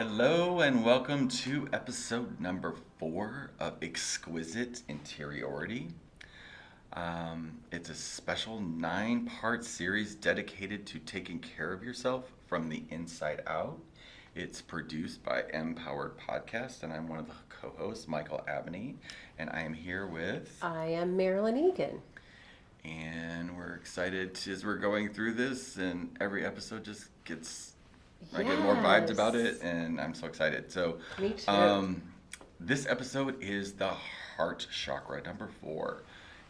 Hello and welcome to episode number 4 of Exquisite Interiority. It's a special 9-part series dedicated to taking care of yourself from the inside out. It's produced by Empowered Podcast, and I'm one of the co-hosts, Michael Abney, and I am here with... I am Marilyn Egan. And we're excited as we're going through this, and every episode just gets... I get more vibes about it, and I'm so excited. So, me too. This episode is the Heart Chakra, number 4.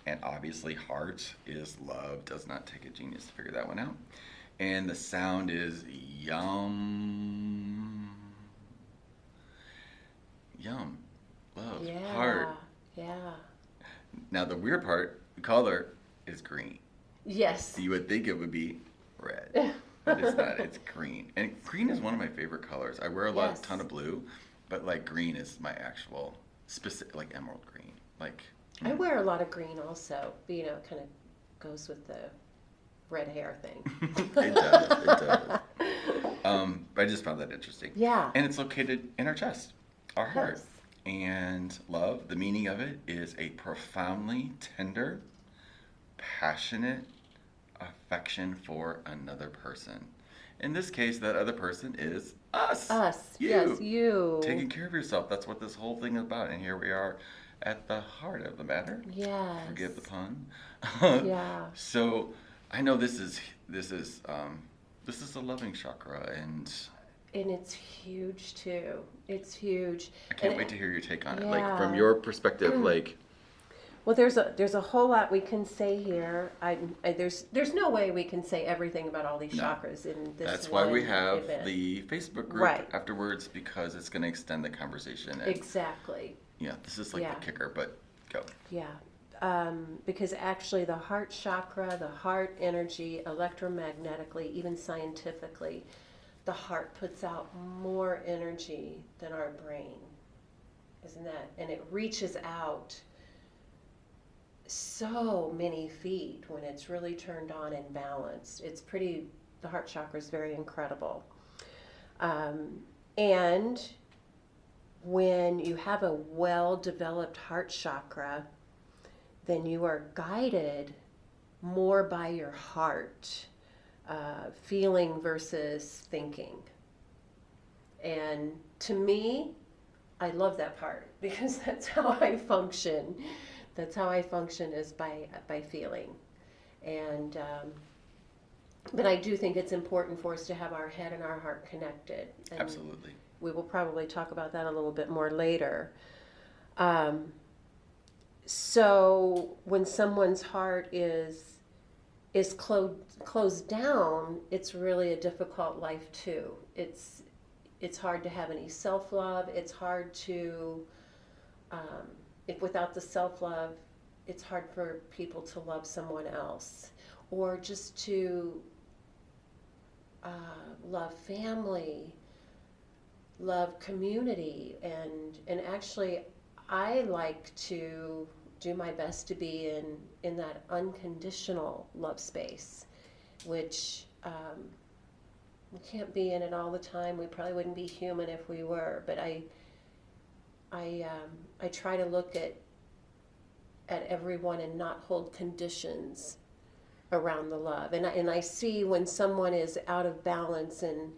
And obviously, heart is love. Does not take a genius to figure that one out. And the sound is yum. Yum. Love. Yeah. Heart. Yeah. Now, the weird part, the color is green. Yes. You would think it would be red. But it's not. It's green. And green is one of my favorite colors. I wear a ton of blue, but like green is my actual specific, like emerald green. Like I wear a lot of green also, but kind of goes with the red hair thing. It does. It does. But I just found that interesting. Yeah. And it's located in our chest, our heart. Yes. And love, the meaning of it is a profoundly tender, passionate affection for another person. In this case, that other person is us. Us. You. Yes, you. Taking care of yourself. That's what this whole thing is about. And here we are at the heart of the matter. Yes. Forgive the pun. Yeah. So I know this is the loving chakra, and it's huge too. It's huge. I can't wait to hear your take on it. Yeah. Like from your perspective, like. Well, there's a whole lot we can say here. There's no way we can say everything about all these chakras in this. That's why we have event. the Facebook group afterwards, because it's going to extend the conversation. And, exactly. Yeah, this is like the kicker, but go. Yeah. Because actually the heart chakra, the heart energy, electromagnetically, even scientifically, the heart puts out more energy than our brain. Isn't that? And it reaches out so many feet when it's really turned on and balanced. The heart chakra is very incredible. And when you have a well-developed heart chakra, then you are guided more by your heart, feeling versus thinking. And to me, I love that part because that's how I function. That's how I function, is by feeling. And but I do think it's important for us to have our head and our heart connected. And absolutely. We will probably talk about that a little bit more later. So when someone's heart is closed down, it's really a difficult life too. It's hard to have any self-love. It's hard to if without the self-love, it's hard for people to love someone else, or just to love family, love community, and actually, I like to do my best to be in that unconditional love space, which we can't be in it all the time. We probably wouldn't be human if we were, but I try to look at everyone and not hold conditions around the love. And I see when someone is out of balance and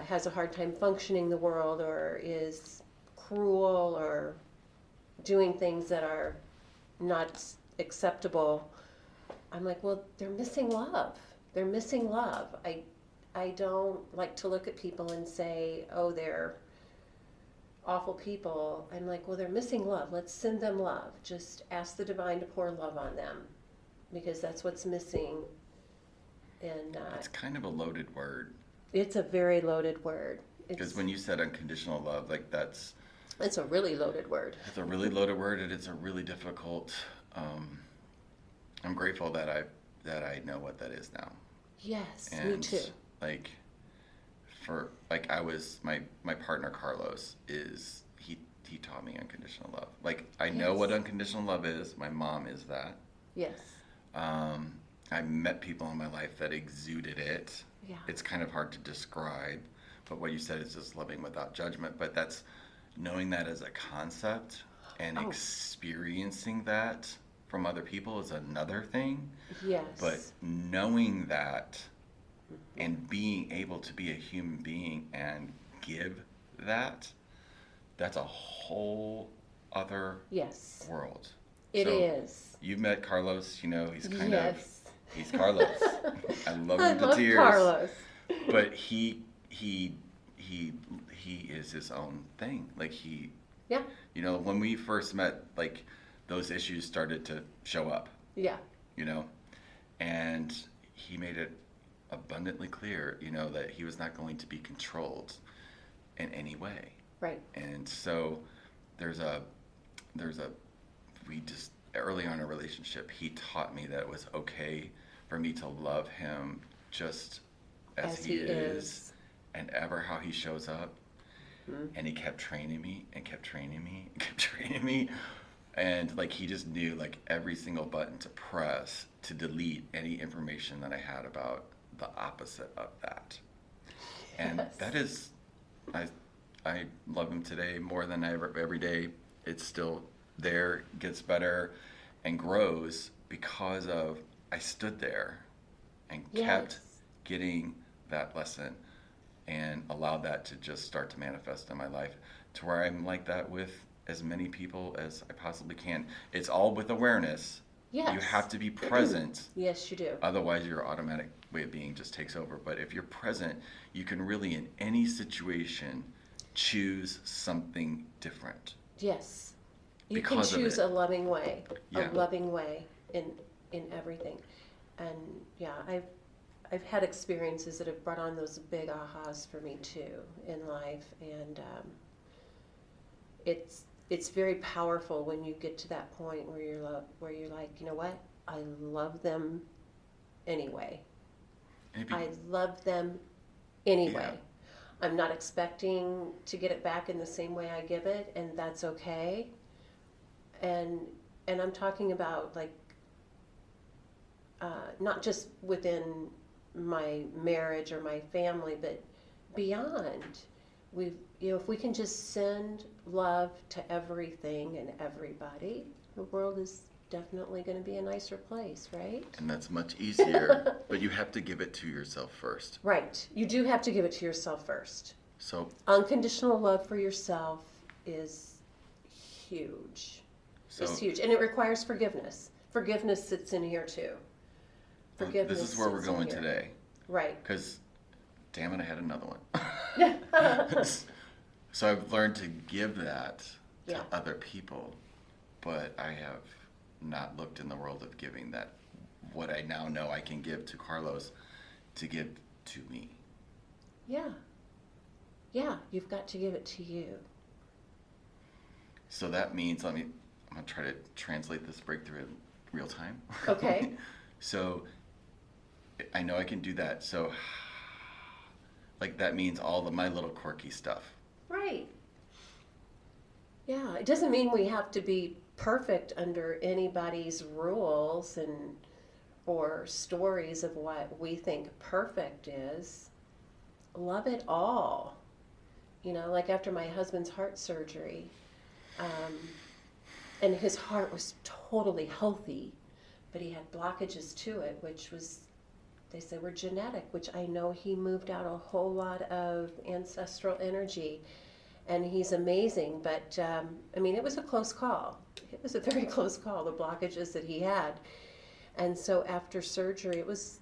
has a hard time functioning in the world, or is cruel, or doing things that are not acceptable, I'm like, well, they're missing love. They're missing love. I don't like to look at people and say, oh, they're awful people. I'm like, well, they're missing love. Let's send them love. Just ask the divine to pour love on them, because that's what's missing. And it's kind of a loaded word. It's a very loaded word. Because when you said unconditional love, like it's a really loaded word. It's a really loaded word, and it's a really difficult. I'm grateful that I know what that is now. Yes, and me too. Like, for like I was my partner Carlos is he taught me unconditional love. Like I know what unconditional love is. My mom is that. Yes. I met people in my life that exuded it. Yeah. It's kind of hard to describe, but what you said is just loving without judgment. But that's knowing that as a concept and Oh. experiencing that from other people is another thing. Yes. But knowing that and being able to be a human being and give that, that's a whole other Yes. world. It So is. you've met Carlos, you know, he's kind Yes. of, he's Carlos. I love I him to love tears. Carlos. But he is his own thing. Like Yeah. you know, when we first met, like those issues started to show up, Yeah. you know, and he made it abundantly clear, you know, that he was not going to be controlled in any way. Right. And so there's a we just early on in a relationship, he taught me that it was okay for me to love him just as he is and ever how he shows up. And he kept training me and kept training me and kept training me. And like he just knew like every single button to press to delete any information that I had about the opposite of that. And Yes. that is, I love him today more than ever. Every day it's still there, gets better and grows because of I stood there and kept Yes. getting that lesson and allowed that to just start to manifest in my life to where I'm like that with as many people as I possibly can. It's all with awareness. Yes. You have to be present. Yes, you do. Otherwise, your automatic way of being just takes over. But if you're present, you can really, in any situation, choose something different. Yes. You Because of can choose it. a loving way. Yeah. A loving way in everything. And yeah, I've had experiences that have brought on those big ahas for me too in life, and it's very powerful when you get to that point where you're like, you know what, I love them anyway. I love them anyway. Yeah. I'm not expecting to get it back in the same way I give it, and that's okay. And I'm talking about like not just within my marriage or my family, but beyond. If we can just send love to everything and everybody, the world is definitely going to be a nicer place, right? And that's much easier, but you have to give it to yourself first. Right. You do have to give it to yourself first. So Unconditional love for yourself is huge. It's huge. And it requires forgiveness. Forgiveness sits in here too. Forgiveness. This is where we're sits in going here. today. Right. Because, damn it, I had another one. So I've learned to give that to Yeah. other people, but I have not looked in the world of giving that, what I now know I can give to Carlos, to give to me. Yeah. Yeah, you've got to give it to you. So that means, I'm going to try to translate this breakthrough in real time. Okay. So I know I can do that. So like that means all of my little quirky stuff. Right. Yeah, it doesn't mean we have to be perfect under anybody's rules and or stories of what we think perfect is. Love it all. You know, like after my husband's heart surgery, and his heart was totally healthy, but he had blockages to it, which was, they say, were genetic, which I know he moved out a whole lot of ancestral energy, and he's amazing. But I mean, it was a close call. It was a very close call, the blockages that he had. And so after surgery, it was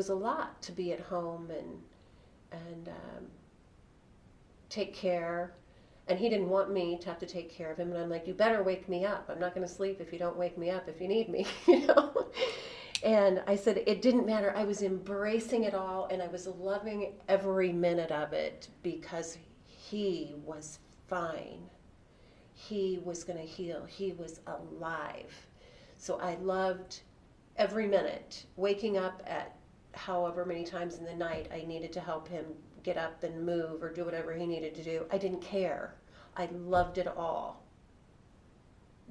a lot to be at home and take care. And he didn't want me to have to take care of him. And I'm like, you better wake me up. I'm not going to sleep if you don't wake me up if you need me, you know. And I said it didn't matter. I was embracing it all, and I was loving every minute of it because he was fine. He was going to heal. He was alive. So I loved every minute, waking up at however many times in the night I needed to help him get up and move or do whatever he needed to do. I didn't care. I loved it all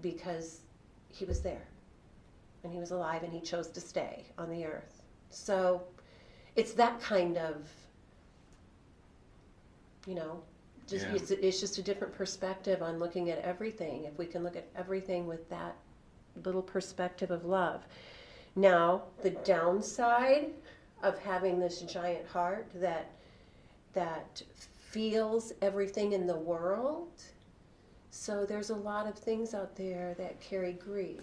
because he was there and he was alive and he chose to stay on the earth. So it's that kind of you know, just Yeah. it's just a different perspective on looking at everything. If we can look at everything with that little perspective of love. Now, the downside of having this giant heart that feels everything in the world. So there's a lot of things out there that carry grief.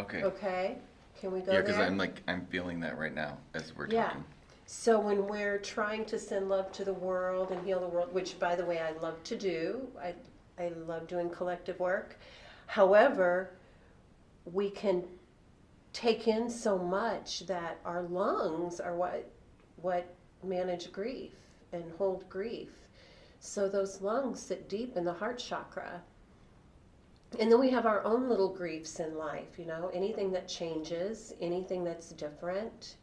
Okay. Okay? Can we go Yeah, there? because I'm feeling that right now as we're Yeah. talking. So when we're trying to send love to the world and heal the world, which by the way I love to do, I love doing collective work. However, we can take in so much that our lungs are what manage grief and hold grief. So those lungs sit deep in the heart chakra. And then we have our own little griefs in life, you know, anything that changes, anything that's different,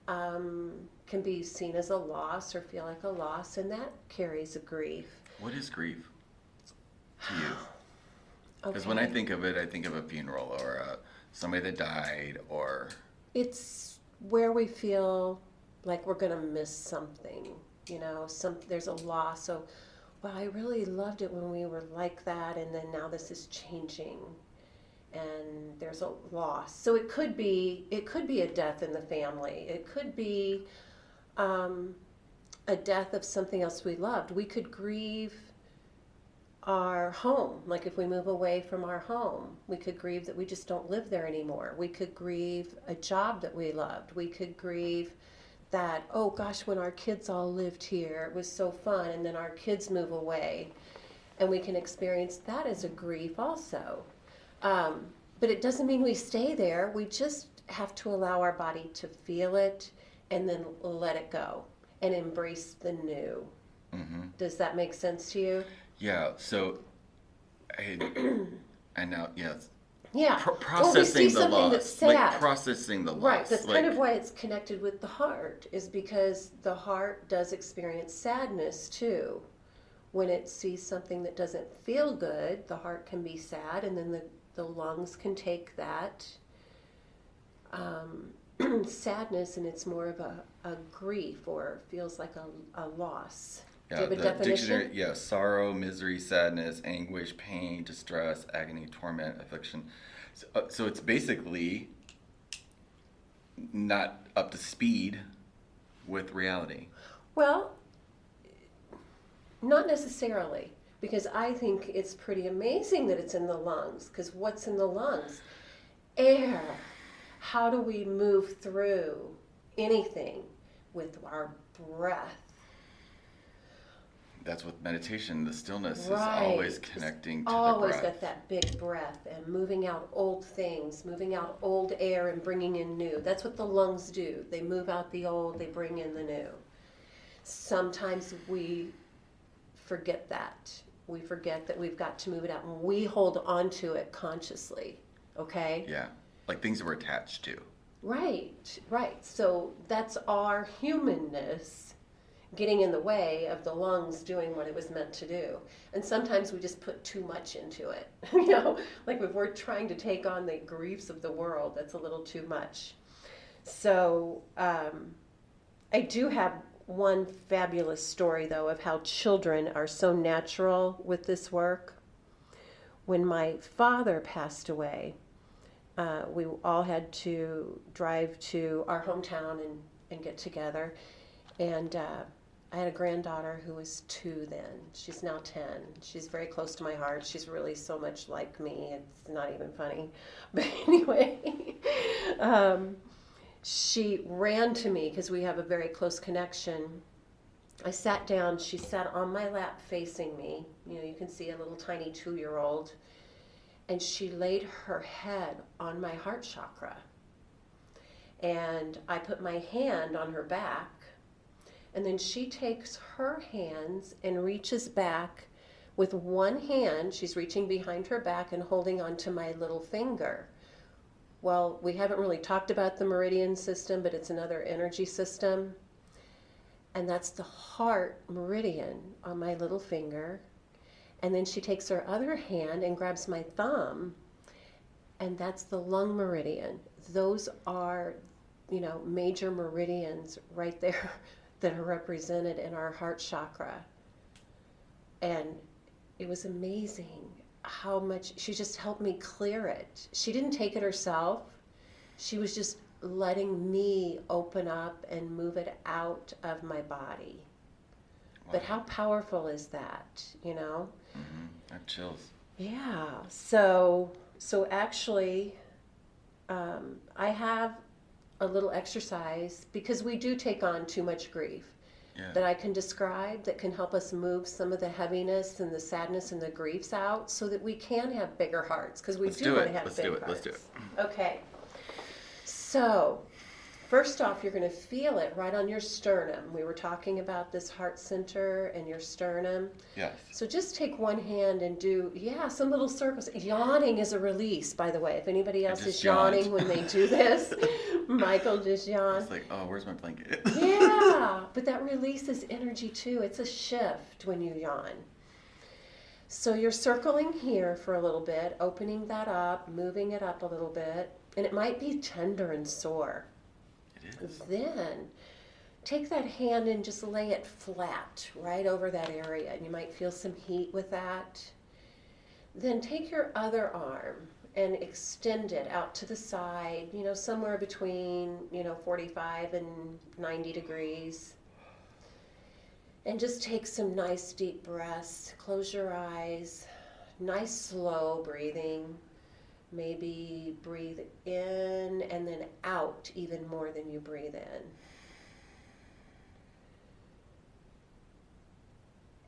can be seen as a loss or feel like a loss, and that carries a grief. What is grief to you? Because Okay. when I think of it, I think of a funeral or somebody that died or... It's where we feel like we're going to miss something, you know, there's a loss. So, well, I really loved it when we were like that, and then now this is changing, and there's a loss. So it could be a death in the family. It could be a death of something else we loved. We could grieve our home, like if we move away from our home, we could grieve that we just don't live there anymore. We could grieve a job that we loved. We could grieve that, oh gosh, when our kids all lived here, it was so fun, and then our kids move away, and we can experience that as a grief also. But it doesn't mean we stay there. We just have to allow our body to feel it and then let it go and embrace the new. Mm-hmm. Does that make sense to you? Yeah, so I know, yes. Yeah. Processing we see the something loss. that's sad. Like processing the loss. Right. That's like, kind of why it's connected with the heart, is because the heart does experience sadness too. When it sees something that doesn't feel good, the heart can be sad, and then the lungs can take that sadness, and it's more of a grief, or feels like a loss. Yeah, Do you have a the definition? dictionary, yeah, sorrow, misery, sadness, anguish, pain, distress, agony, torment, affliction. So it's basically not up to speed with reality. Well, not necessarily, because I think it's pretty amazing that it's in the lungs, because what's in the lungs? Air. How do we move through anything? With our breath. That's with meditation. The stillness Right. is always connecting to Always the breath. got that big breath and moving out old things, moving out old air and bringing in new. That's what the lungs do. They move out the old, they bring in the new. Sometimes we forget that. We forget that we've got to move it out, and we hold on to it consciously, okay? Yeah, like things that we're attached to. Right, right. So that's our humanness getting in the way of the lungs doing what it was meant to do. And sometimes we just put too much into it. You know, like if we're trying to take on the griefs of the world, that's a little too much. So I do have one fabulous story, though, of how children are so natural with this work. When my father passed away, we all had to drive to our hometown and get together. And I had a granddaughter who was 2 then. She's now 10. She's very close to my heart. She's really so much like me. It's not even funny. But anyway, she ran to me because we have a very close connection. I sat down. She sat on my lap facing me. You know, you can see a little tiny 2-year-old. And she laid her head on my heart chakra. And I put my hand on her back. And then she takes her hands and reaches back with one hand. She's reaching behind her back and holding onto my little finger. Well, we haven't really talked about the meridian system, but it's another energy system. And that's the heart meridian on my little finger. And then she takes her other hand and grabs my thumb, and that's the lung meridian. Those are, you know, major meridians right there that are represented in our heart chakra. And it was amazing how much she just helped me clear it. She didn't take it herself. She was just letting me open up and move it out of my body. Wow. But how powerful is that, you know? Mm-hmm. I have chills. Yeah. So actually, I have a little exercise because we do take on too much grief. Yeah. That I can describe that can help us move some of the heaviness and the sadness and the griefs out so that we can have bigger hearts, because we Let's do want to have Let's big do it. hearts. Let's do it. Okay. So, first off, you're going to feel it right on your sternum. We were talking about this heart center and your sternum. Yes. So just take one hand and do, some little circles. Yawning is a release, by the way. If anybody else is yawning when they do this, Michael just yawned. It's like, oh, where's my blanket? Yeah, but that releases energy too. It's a shift when you yawn. So you're circling here for a little bit, opening that up, moving it up a little bit, and it might be tender and sore. It is. Then take that hand and just lay it flat right over that area, and you might feel some heat with that. Then take your other arm and extend it out to the side, somewhere between, 45 and 90 degrees. And just take some nice deep breaths. Close your eyes. Nice slow breathing. Maybe breathe in and then out even more than you breathe in.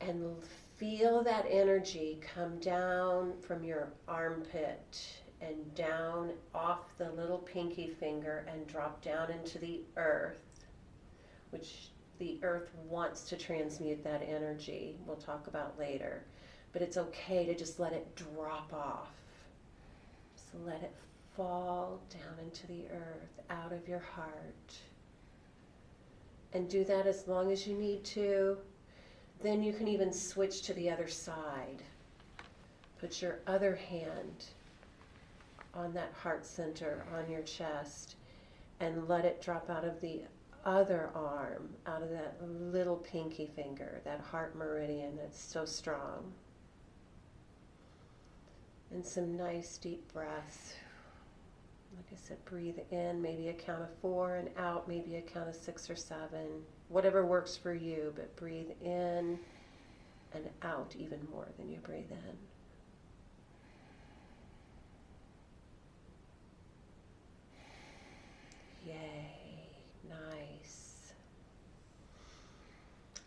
And feel that energy come down from your armpit and down off the little pinky finger and drop down into the earth, which the earth wants to transmute that energy. We'll talk about later. But it's okay to just let it drop off. So let it fall down into the earth, out of your heart. And do that as long as you need to. Then you can even switch to the other side. Put your other hand on that heart center, on your chest, and let it drop out of the other arm, out of that little pinky finger, that heart meridian that's so strong. And some nice deep breaths. Like I said, breathe in, maybe a count of 4, and out, maybe a count of 6 or 7. Whatever works for you, but breathe in and out even more than you breathe in. Yay, nice.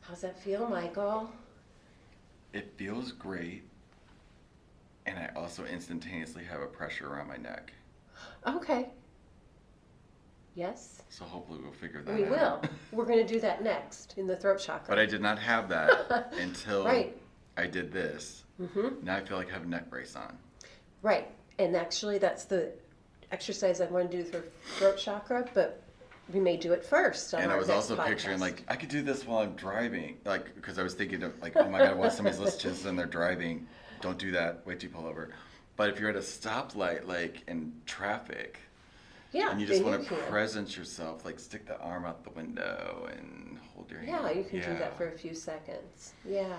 How's that feel, Michael? It feels great. And I also instantaneously have a pressure around my neck. Okay. Yes? So hopefully we'll figure that We out. will. We're going to do that next in the throat chakra. But I did not have that until Right. I did this. Mm-hmm. Now I feel like I have a neck brace on. Right. And actually that's the exercise I want to do for throat chakra, but we may do it first on And our I was next also podcast. picturing, like, I could do this while I'm driving. Like, because I was thinking of, like, oh my God, what if somebody's listening to this and they're driving? Don't do that. Wait till you pull over. But if you're at a stoplight, like, in traffic, Yeah, and you just then want to can. presence yourself, like, stick the arm out the window and hold your hand. Yeah, you can do that for a few seconds. Yeah.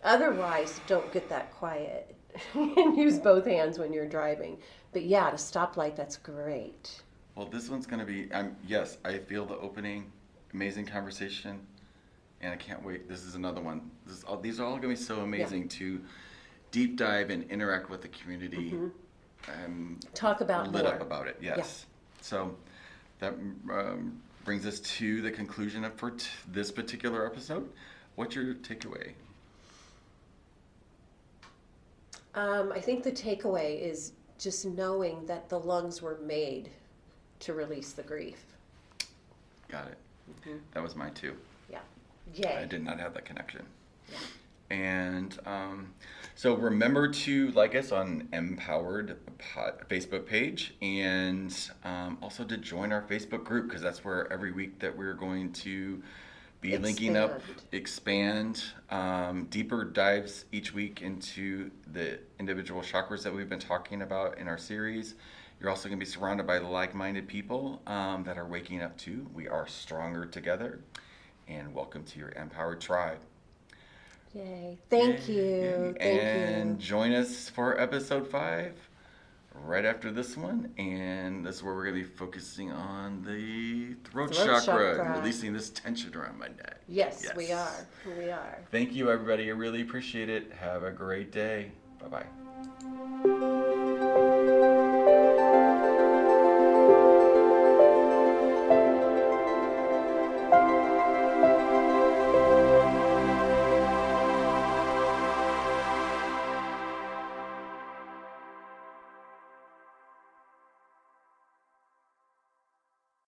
Otherwise, don't get that quiet and use both hands when you're driving. But yeah, at a stoplight, that's great. Well, this one's going to be, yes, I feel the opening, amazing conversation, and I can't wait. This is another one. These are all going to be so amazing to deep dive and interact with the community. Mm-hmm. Talk about lit more. up about it, yes. Yeah. So that brings us to the conclusion of this particular episode. What's your takeaway? I think the takeaway is just knowing that the lungs were made to release the grief. Got it. Mm-hmm. That was mine too. Yeah. Yay. I did not have that connection. Yeah. And so remember to like us on Empowered Facebook page, and also to join our Facebook group, because that's where every week that we're going to be linking up, expand, deeper dives each week into the individual chakras that we've been talking about in our series. You're also going to be surrounded by like-minded people that are waking up too. We are stronger together. And welcome to your Empowered Tribe. Yay. Thank Yay, you. yay. Thank And you. join us for episode 5 right after this one. And this is where we're going to be focusing on the throat chakra and releasing this tension around my neck. Yes, we are. We are. Thank you, everybody. I really appreciate it. Have a great day. Bye-bye.